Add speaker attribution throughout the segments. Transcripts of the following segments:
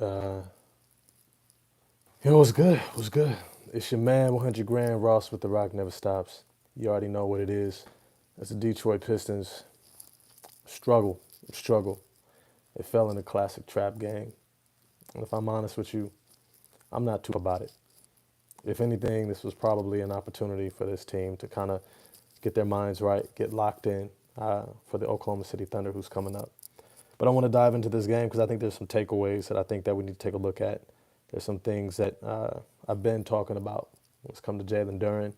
Speaker 1: Uh, it was good. It was good. It's your man, 100 grand Ross with The Rock Never Stops. You already know what it is. That's the Detroit Pistons. Struggle. Struggle. It fell in a classic trap game. And if I'm honest with you, I'm not too about it. If anything, this was probably an opportunity for this team to kind of get their minds right, get locked in for the Oklahoma City Thunder who's coming up. But I want to dive into this game because I think there's some takeaways that I think that we need to take a look at. There's some things that I've been talking about. It's come to Jalen Duren.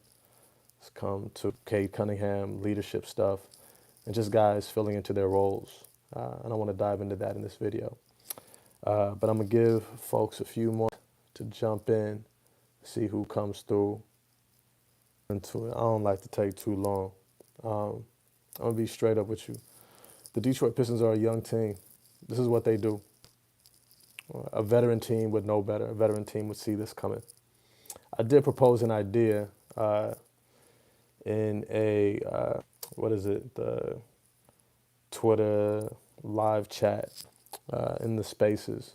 Speaker 1: It's come to Cade Cunningham, leadership stuff, and just guys filling into their roles. And I want to dive into that in this video. But I'm going to give folks a few more to jump in, see who comes through into it. I don't like to take too long. I'm going to be straight up with you. The Detroit Pistons are a young team. This is what they do. A veteran team would know better. A veteran team would see this coming. I did propose an idea in the Twitter live chat in the spaces.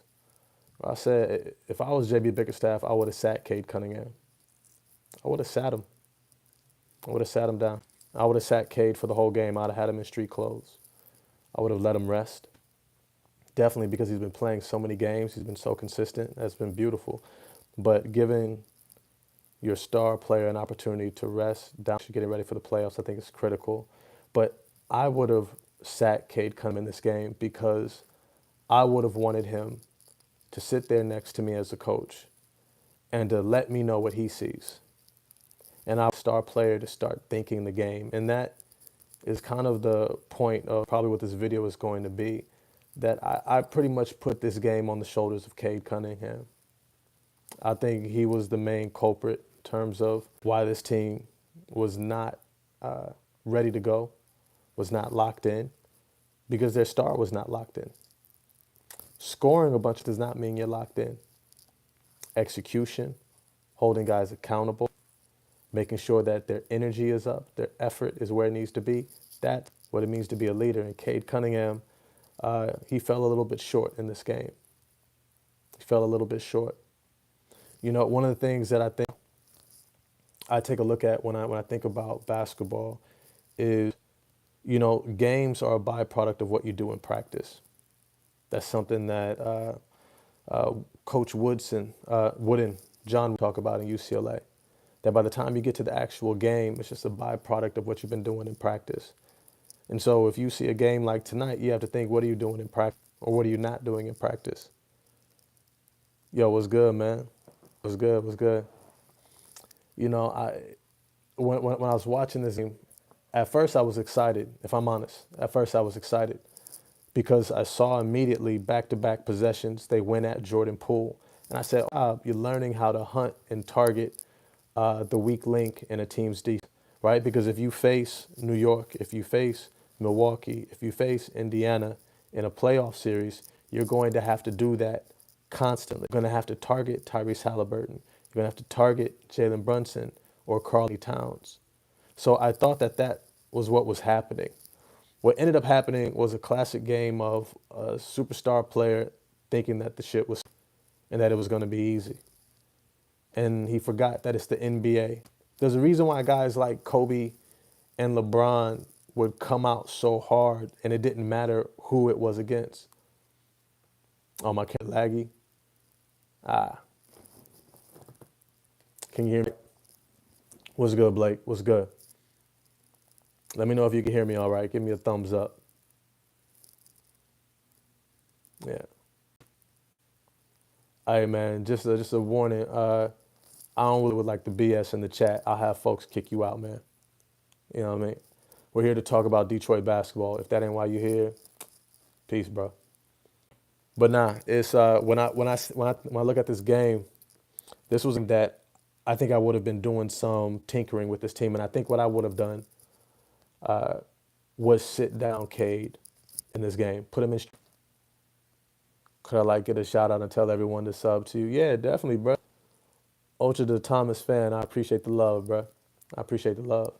Speaker 1: I said if I was JB Bickerstaff, I would have sat Cade Cunningham. I would have sat him. I would have sat him down. I would have sat Cade for the whole game. I'd have had him in street clothes. I would have let him rest. Definitely because he's been playing so many games. He's been so consistent. That's been beautiful. But giving your star player an opportunity to rest down, getting ready for the playoffs, I think is critical. But I would have sat Cade Cunningham in this game because I would have wanted him to sit there next to me as a coach and to let me know what he sees. And our star player to start thinking the game. And that is kind of the point of probably what this video is going to be, that I pretty much put this game on the shoulders of Cade Cunningham. I think he was the main culprit in terms of why this team was not ready to go, was not locked in, because their star was not locked in. Scoring a bunch does not mean you're locked in. Execution, holding guys accountable, making sure that their energy is up, their effort is where it needs to be. That's what it means to be a leader. And Cade Cunningham, he fell a little bit short in this game. He fell a little bit short. You know, one of the things that I think I take a look at when I think about basketball is, you know, games are a byproduct of what you do in practice. That's something that Coach Wooden, John would talk about in UCLA. That by the time you get to the actual game, it's just a byproduct of what you've been doing in practice. And so if you see a game like tonight, you have to think, what are you doing in practice or what are you not doing in practice? Yo, what's good, man? What's good? What's good? You know, when I was watching this game, at first I was excited, if I'm honest. At first I was excited because I saw immediately back-to-back possessions. They went at Jordan Poole. And I said, you're learning how to hunt and target the weak link in a team's defense, right? Because if you face New York, if you face Milwaukee, if you face Indiana in a playoff series, you're going to have to do that constantly. You're going to have to target Tyrese Halliburton. You're going to have to target Jalen Brunson or Karl Towns. So I thought that was what was happening. What ended up happening was a classic game of a superstar player thinking that the shit was and that it was going to be easy. And he forgot that it's the NBA. There's a reason why guys like Kobe and LeBron would come out so hard and it didn't matter who it was against. Oh, my camera laggy. Can you hear me? What's good, Blake? What's good? Let me know if you can hear me all right. Give me a thumbs up. Yeah. Hey, man, just a warning. I don't really would like the BS in the chat. I'll have folks kick you out, man. You know what I mean? We're here to talk about Detroit basketball. If that ain't why you're here, peace, bro. But nah, it's when I look at this game, this was that I think I would have been doing some tinkering with this team, and I think what I would have done was sit down Cade in this game, put him in. Could I like get a shout out and tell everyone to sub to you? Yeah, definitely, bro. Ultra the Thomas fan, I appreciate the love, bro. I appreciate the love.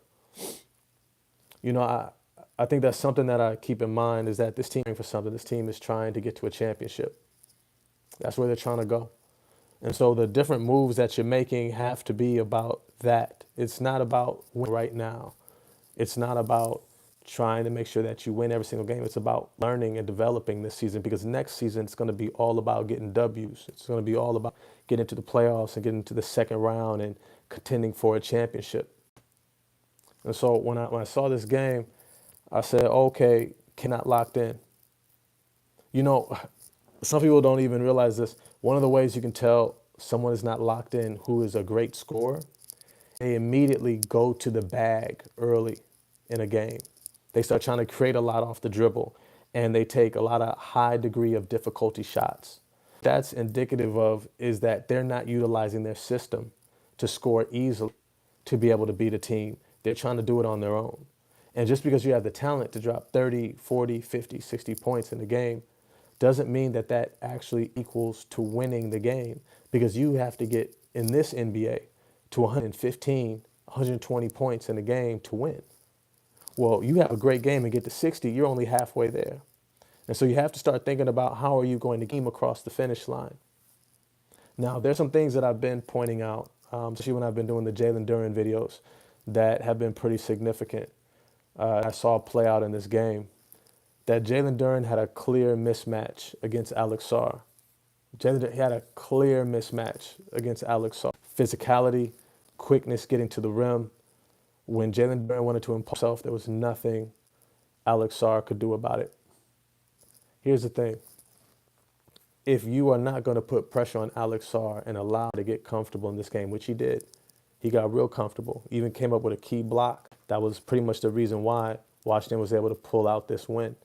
Speaker 1: You know, I think that's something that I keep in mind is that this team for something. This team is trying to get to a championship. That's where they're trying to go. And so the different moves that you're making have to be about that. It's not about winning right now. It's not about trying to make sure that you win every single game. It's about learning and developing this season, because next season it's going to be all about getting W's. It's going to be all about getting into the playoffs and getting to the second round and contending for a championship. And so when I saw this game, I said, okay, cannot locked in. You know, some people don't even realize this. One of the ways you can tell someone is not locked in who is a great scorer, they immediately go to the bag early in a game. They start trying to create a lot off the dribble, and they take a lot of high degree of difficulty shots. That's indicative of is that they're not utilizing their system to score easily to be able to beat a team. They're trying to do it on their own. And just because you have the talent to drop 30, 40, 50, 60 points in the game doesn't mean that that actually equals to winning the game, because you have to get in this NBA to 115, 120 points in a game to win. Well, you have a great game and get to 60, you're only halfway there. And so you have to start thinking about how are you going to game across the finish line. Now, there's some things that I've been pointing out, especially when I've been doing the Jalen Duren videos, that have been pretty significant. I saw play out in this game that Jalen Duren had a clear mismatch against Alex Sarr. He had a clear mismatch against Alex Sarr. Physicality, quickness getting to the rim. When Jalen Duren wanted to impose himself, there was nothing Alex Sarr could do about it. Here's the thing. If you are not going to put pressure on Alex Sarr and allow him to get comfortable in this game, which he did, he got real comfortable, even came up with a key block. That was pretty much the reason why Washington was able to pull out this win.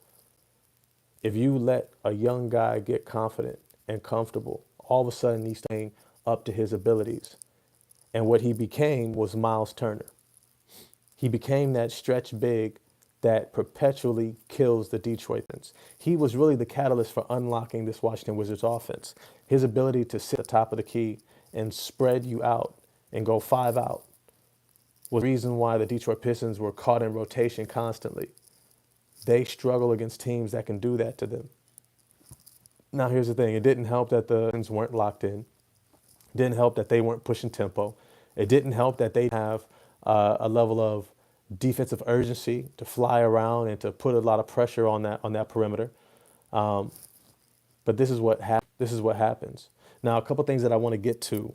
Speaker 1: If you let a young guy get confident and comfortable, all of a sudden he's playing up to his abilities. And what he became was Miles Turner. He became that stretch big that perpetually kills the Detroit Pistons. He was really the catalyst for unlocking this Washington Wizards offense. His ability to sit at the top of the key and spread you out and go 5 out was the reason why the Detroit Pistons were caught in rotation constantly. They struggle against teams that can do that to them. Now, here's the thing. It didn't help that the Pistons weren't locked in. It didn't help that they weren't pushing tempo. It didn't help that they have a level of defensive urgency to fly around and to put a lot of pressure on that perimeter. But this is what happens. Now, a couple things that I want to get to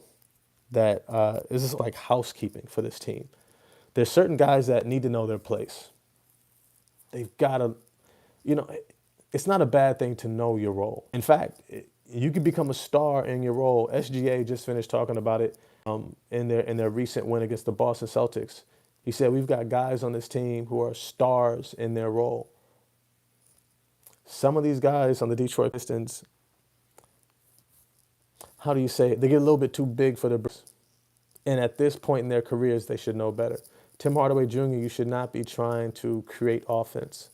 Speaker 1: that this is like housekeeping for this team. There's certain guys that need to know their place. They've got to, it's not a bad thing to know your role. In fact, you can become a star in your role. SGA just finished talking about it in their recent win against the Boston Celtics. He said, we've got guys on this team who are stars in their role. Some of these guys on the Detroit Pistons, how do you say it? They get a little bit too big for their boots. And at this point in their careers, they should know better. Tim Hardaway Jr., you should not be trying to create offense.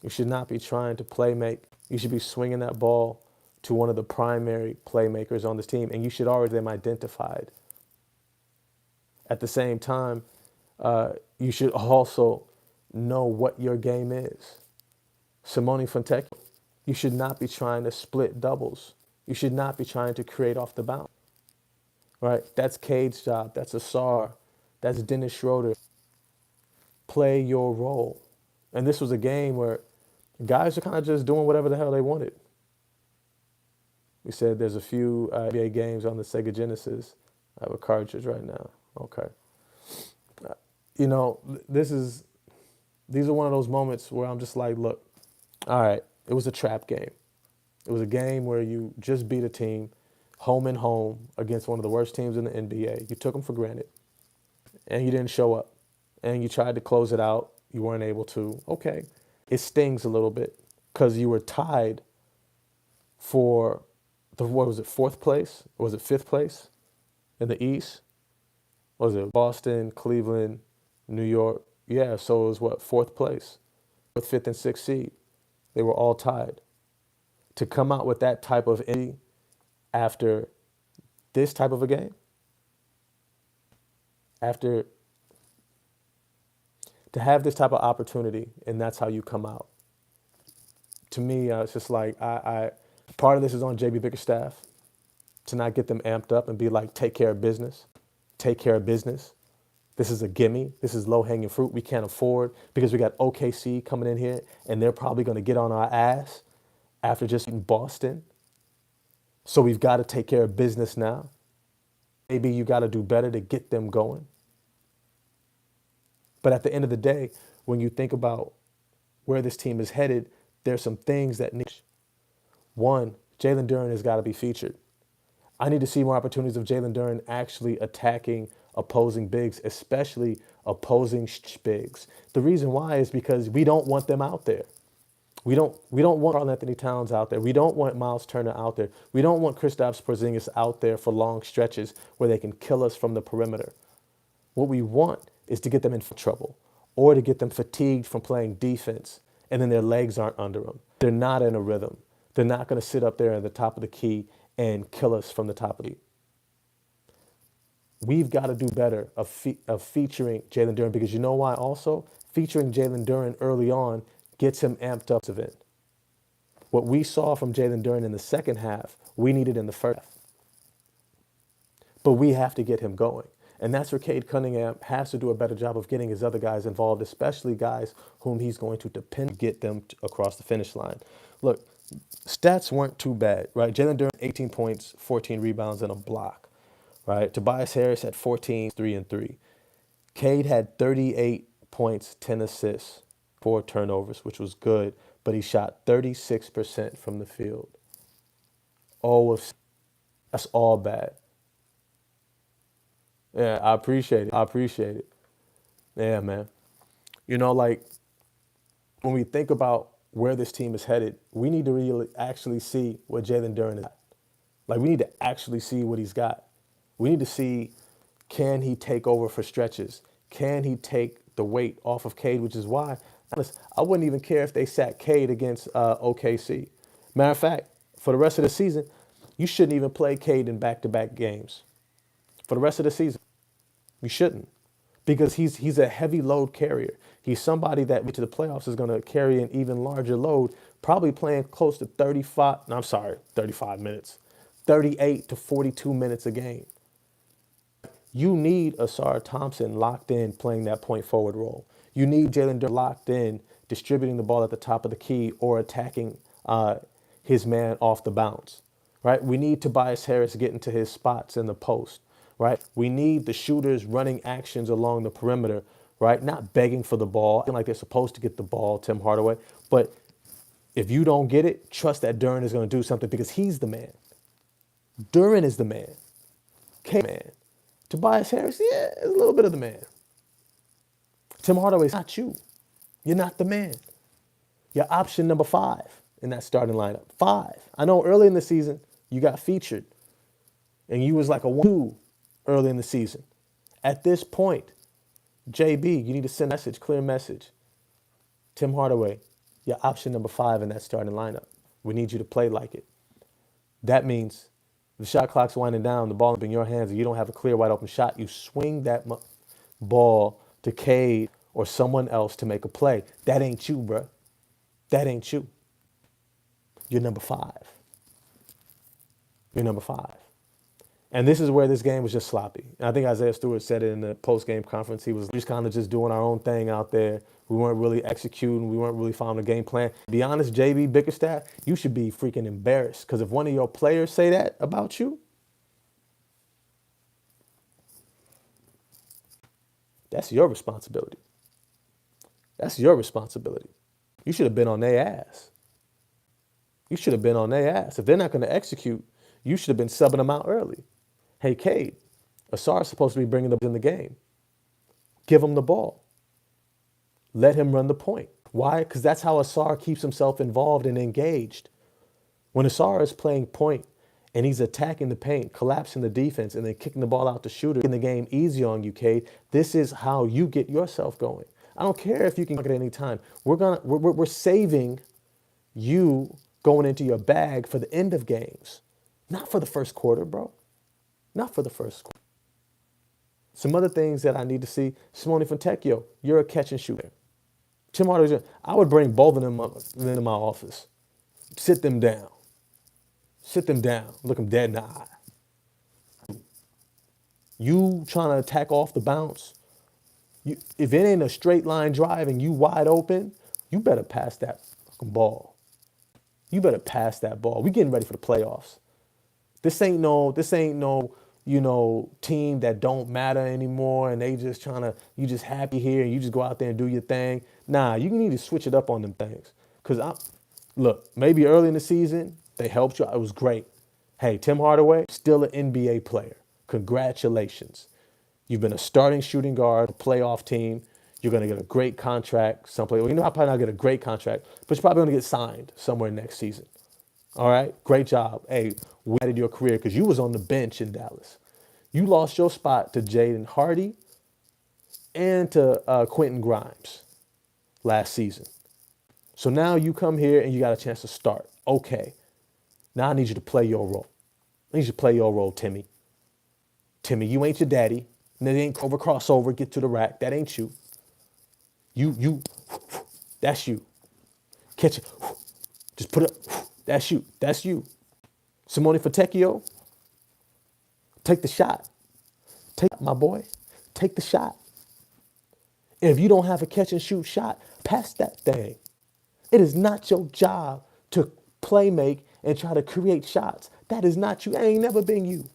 Speaker 1: You should not be trying to play make. You should be swinging that ball to one of the primary playmakers on this team, and you should already have them identified. At the same time, you should also know what your game is. Simone Fontecchio, you should not be trying to split doubles. You should not be trying to create off the bounce. Right? That's Cade's job. That's Asar. That's Dennis Schroeder. Play your role. And this was a game where guys are kind of just doing whatever the hell they wanted. We said there's a few NBA games on the Sega Genesis. I have a cartridge right now. Okay. These are one of those moments where I'm just like, look, all right, it was a trap game. It was a game where you just beat a team home and home against one of the worst teams in the NBA. You took them for granted, and you didn't show up, and you tried to close it out. You weren't able to. Okay, it stings a little bit because you were tied for fourth place? Or was it fifth place in the East? What was it Boston, Cleveland, New York? Yeah, so it was fourth place, with fifth and sixth seed. They were all tied. To come out with that type of energy after this type of a game, to have this type of opportunity, and that's how you come out. To me, it's just like Part of this is on JB Bickerstaff to not get them amped up and be like, take care of business. Take care of business. This is a gimme. This is low-hanging fruit we can't afford because we got OKC coming in here and they're probably going to get on our ass after just beating Boston. So we've got to take care of business now. Maybe you got to do better to get them going. But at the end of the day, when you think about where this team is headed, there's some things that need. One, Jalen Duren has got to be featured. I need to see more opportunities of Jalen Duren actually attacking opposing bigs, especially opposing bigs. The reason why is because we don't want them out there. We don't want Karl Anthony Towns out there. We don't want Miles Turner out there. We don't want Kristaps Porzingis out there for long stretches where they can kill us from the perimeter. What we want is to get them in trouble or to get them fatigued from playing defense and then their legs aren't under them. They're not in a rhythm. They're not going to sit up there at the top of the key and kill us from the top of the key. We've got to do better of featuring Jalen Duren because you know why also? Featuring Jalen Duren early on gets him amped up to it. What we saw from Jalen Duren in the second half, we needed in the first half. But we have to get him going. And that's where Cade Cunningham has to do a better job of getting his other guys involved, especially guys whom he's going to depend to get them across the finish line. Look, stats weren't too bad, right? Jalen Duren, 18 points, 14 rebounds, and a block, right? Tobias Harris had 14, 3 and 3. Cade had 38 points, 10 assists, 4 turnovers, which was good, but he shot 36% from the field. That's all bad. Yeah, I appreciate it. I appreciate it. Yeah, man. You know, like, when we think about where this team is headed, we need to really actually see what Jalen Duren is at. Like, we need to actually see what he's got. We need to see, can he take over for stretches? Can he take the weight off of Cade, which is why, honest, I wouldn't even care if they sat Cade against OKC. Matter of fact, for the rest of the season, you shouldn't even play Cade in back-to-back games. For the rest of the season, you shouldn't, because he's a heavy load carrier. He's somebody that to the playoffs is going to carry an even larger load, probably playing close to 35 minutes, 38 to 42 minutes a game. You need Asar Thompson locked in playing that point forward role. You need Jalen Duren locked in distributing the ball at the top of the key or attacking his man off the bounce, right? We need Tobias Harris getting to his spots in the post, right? We need the shooters running actions along the perimeter, right? Not begging for the ball, like they're supposed to get the ball, Tim Hardaway. But if you don't get it, trust that Duren is going to do something because he's the man. Duren is the man. Man. Tobias Harris, yeah, is a little bit of the man. Tim Hardaway is not you. You're not the man. You're option number 5 in that starting lineup. 5. I know early in the season you got featured and you was like a 1-2 early in the season. At this point, JB, you need to send a message, clear message. Tim Hardaway, you're option number 5 in that starting lineup. We need you to play like it. That means the shot clock's winding down, the ball is in your hands, and you don't have a clear, wide open shot. You swing that ball to Cade or someone else to make a play. That ain't you, bro. That ain't you. You're number 5. You're number 5. And this is where this game was just sloppy. And I think Isaiah Stewart said it in the post-game conference. He was just kind of just doing our own thing out there. We weren't really executing. We weren't really following a game plan. To be honest, JB Bickerstaff, you should be freaking embarrassed because if one of your players say that about you, that's your responsibility. That's your responsibility. You should have been on their ass. You should have been on their ass. If they're not going to execute, you should have been subbing them out early. Hey, Cade, Asar's supposed to be bringing them in the game. Give him the ball. Let him run the point. Why? Because that's how Asar keeps himself involved and engaged. When Asar is playing point and he's attacking the paint, collapsing the defense, and then kicking the ball out to shooter, making the game easy on you, Cade, this is how you get yourself going. I don't care if you can get it any time. We're saving you going into your bag for the end of games. Not for the first quarter, bro. Not for the first quarter. Some other things that I need to see. Simone Fontecchio, you're a catch and shooter. Tim Hardaway, I would bring both of them up into my office. Sit them down. Sit them down. Look them dead in the eye. You trying to attack off the bounce. If it ain't a straight line drive and you wide open, you better pass that fucking ball. You better pass that ball. We getting ready for the playoffs. This ain't no team that don't matter anymore and they just trying to, you just happy here and you just go out there and do your thing. Nah, you need to switch it up on them things. Look, maybe early in the season, they helped you. It was great. Hey, Tim Hardaway, still an NBA player. Congratulations. You've been a starting shooting guard, a playoff team. You're going to get a great contract someplace. Well, I'm probably not get a great contract, but you're probably going to get signed somewhere next season. All right, great job. Hey, we added your career because you was on the bench in Dallas. You lost your spot to Jaden Hardy and to Quentin Grimes last season. So now you come here and you got a chance to start. Okay, now I need you to play your role. I need you to play your role, Timmy. Timmy, you ain't your daddy. And it ain't over crossover, get to the rack. That ain't you. That's you. Catch it. Just put it. That's you. That's you. Simone Fontecchio, take the shot. Take, my boy, take the shot. And if you don't have a catch and shoot shot, pass that thing. It is not your job to play make and try to create shots. That is not you. That ain't never been you.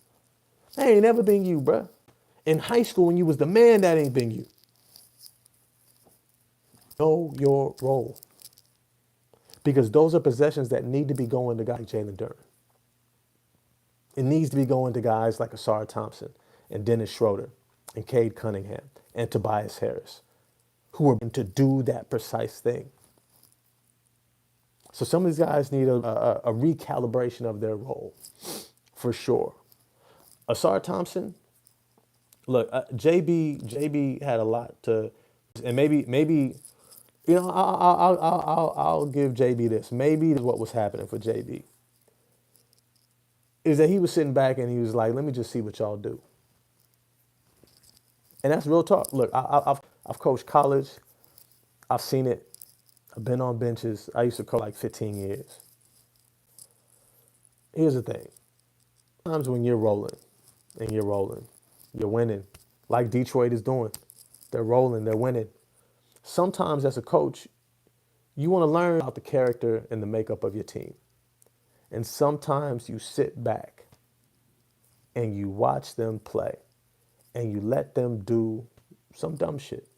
Speaker 1: That ain't never been you, bruh. In high school, when you was the man, that ain't been you. Know your role. Because those are possessions that need to be going to guys like Jalen Duren. It needs to be going to guys like Asar Thompson and Dennis Schroeder and Cade Cunningham and Tobias Harris, who are to do that precise thing. So some of these guys need a recalibration of their role, for sure. Asar Thompson, look, JB had a lot to, and maybe, I'll give JB this. Maybe what was happening for JB is that he was sitting back and he was like, let me just see what y'all do. And that's real talk. Look, I've coached college. I've seen it. I've been on benches. I used to coach like 15 years. Here's the thing. Sometimes when you're rolling, you're winning, like Detroit is doing. They're rolling, they're winning. Sometimes as a coach, you want to learn about the character and the makeup of your team. And sometimes you sit back and you watch them play and you let them do some dumb shit.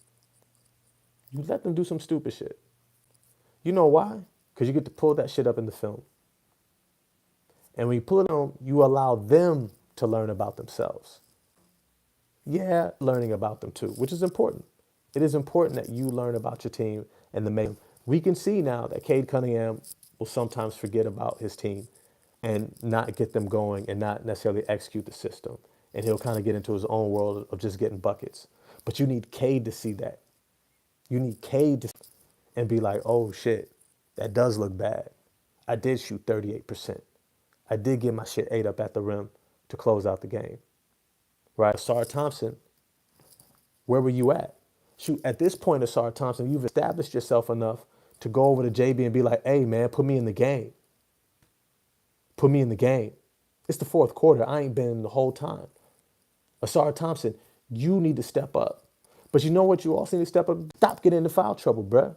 Speaker 1: You let them do some stupid shit. You know why? Because you get to pull that shit up in the film. And when you pull it on, you allow them to learn about themselves. Yeah, learning about them too, which is important. It is important that you learn about your team and the make. We can see now that Cade Cunningham will sometimes forget about his team and not get them going and not necessarily execute the system. And he'll kind of get into his own world of just getting buckets. But you need Cade to see that. You need Cade to and be like, oh shit, that does look bad. I did shoot 38%. I did get my shit ate up at the rim to close out the game. Right? Asar Thompson, where were you at? Shoot, at this point, Asar Thompson, you've established yourself enough to go over to JB and be like, hey man, put me in the game. Put me in the game. It's the fourth quarter. I ain't been the whole time. Asar Thompson, you need to step up. But you know what? You also need to step up. Stop getting into foul trouble, bruh.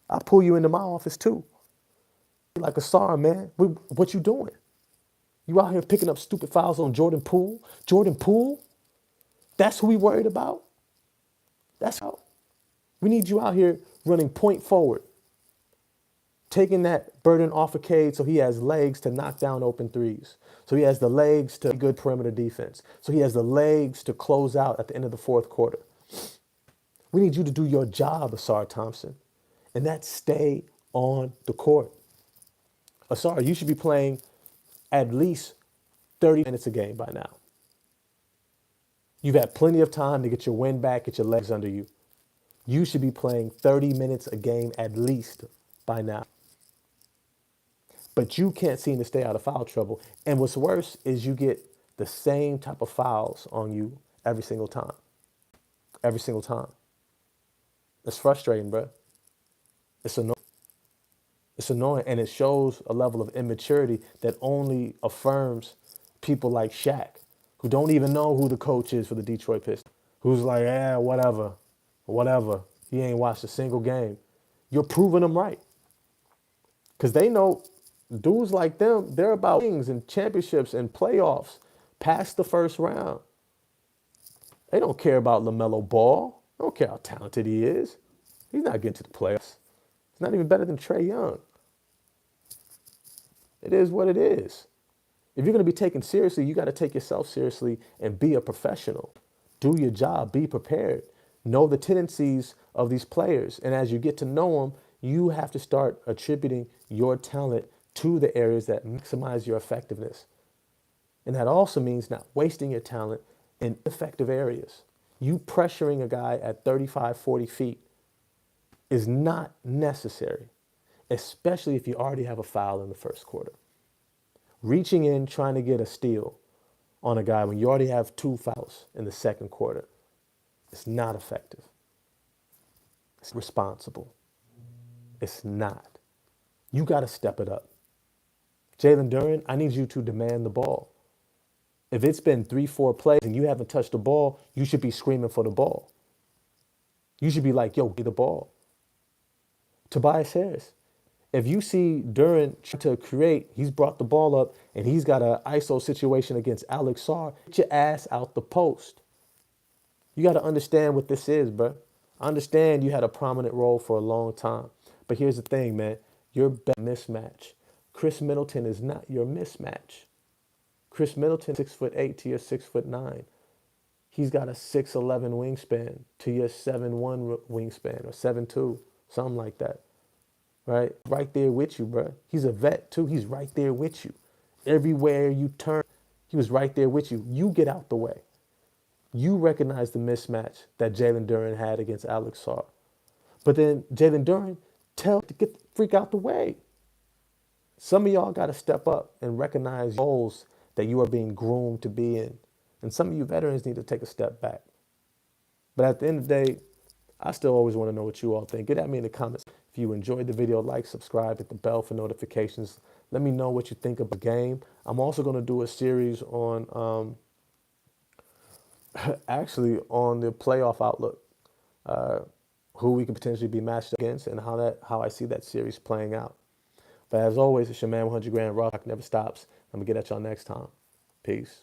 Speaker 1: I'll pull you into my office too. Like Asar, man. What you doing? You out here picking up stupid fouls on Jordan Poole? Jordan Poole? That's who we worried about? That's how. We need you out here running point forward. Taking that burden off of Cade so he has legs to knock down open threes. So he has the legs to good perimeter defense. So he has the legs to close out at the end of the fourth quarter. We need you to do your job, Asar Thompson. And that's stay on the court. Asar, you should be playing at least 30 minutes a game by now. You've had plenty of time to get your wind back, get your legs under you. You should be playing 30 minutes a game at least by now. But you can't seem to stay out of foul trouble. And what's worse is you get the same type of fouls on you every single time. Every single time. It's frustrating, bro. It's annoying. It's annoying, and it shows a level of immaturity that only affirms people like Shaq, who don't even know who the coach is for the Detroit Pistons, who's like, yeah, whatever, whatever. He ain't watched a single game. You're proving them right, because they know dudes like them, they're about things and championships and playoffs past the first round. They don't care about LaMelo Ball. They don't care how talented he is. He's not getting to the playoffs. He's not even better than Trae Young. It is what it is. If you're going to be taken seriously, you got to take yourself seriously and be a professional. Do your job. Be prepared. Know the tendencies of these players. And as you get to know them, you have to start attributing your talent to the areas that maximize your effectiveness. And that also means not wasting your talent in effective areas. You pressuring a guy at 35, 40 feet is not necessary, especially if you already have a foul in the first quarter. Reaching in, trying to get a steal on a guy when you already have 2 fouls in the second quarter, it's not effective. It's responsible. It's not. You got to step it up. Jalen Duren, I need you to demand the ball. If it's been 3, 4 plays and you haven't touched the ball, you should be screaming for the ball. You should be like, yo, get the ball. Tobias Harris, if you see Duren trying to create, he's brought the ball up and he's got an ISO situation against Alex Sarr, get your ass out the post. You got to understand what this is, bro. I understand you had a prominent role for a long time. But here's the thing, man. You're a mismatch. Chris Middleton is not your mismatch. Chris Middleton, 6'8" to your 6'9". He's got a 6'11" wingspan to your 7'1" wingspan or 7'2", something like that. Right? Right there with you, bro. He's a vet too. He's right there with you. Everywhere you turn, he was right there with you. You get out the way. You recognize the mismatch that Jalen Duren had against Alex Sarr. But then Jalen Duren, tell to get the freak out the way. Some of y'all got to step up and recognize roles that you are being groomed to be in. And some of you veterans need to take a step back. But at the end of the day, I still always want to know what you all think. Get at me in the comments. If you enjoyed the video, like, subscribe, hit the bell for notifications. Let me know what you think of the game. I'm also going to do a series on, actually, on the playoff outlook, who we could potentially be matched against, and how I see that series playing out. But as always, it's your man 100 Grand Rock never stops. I'm gonna get at y'all next time. Peace.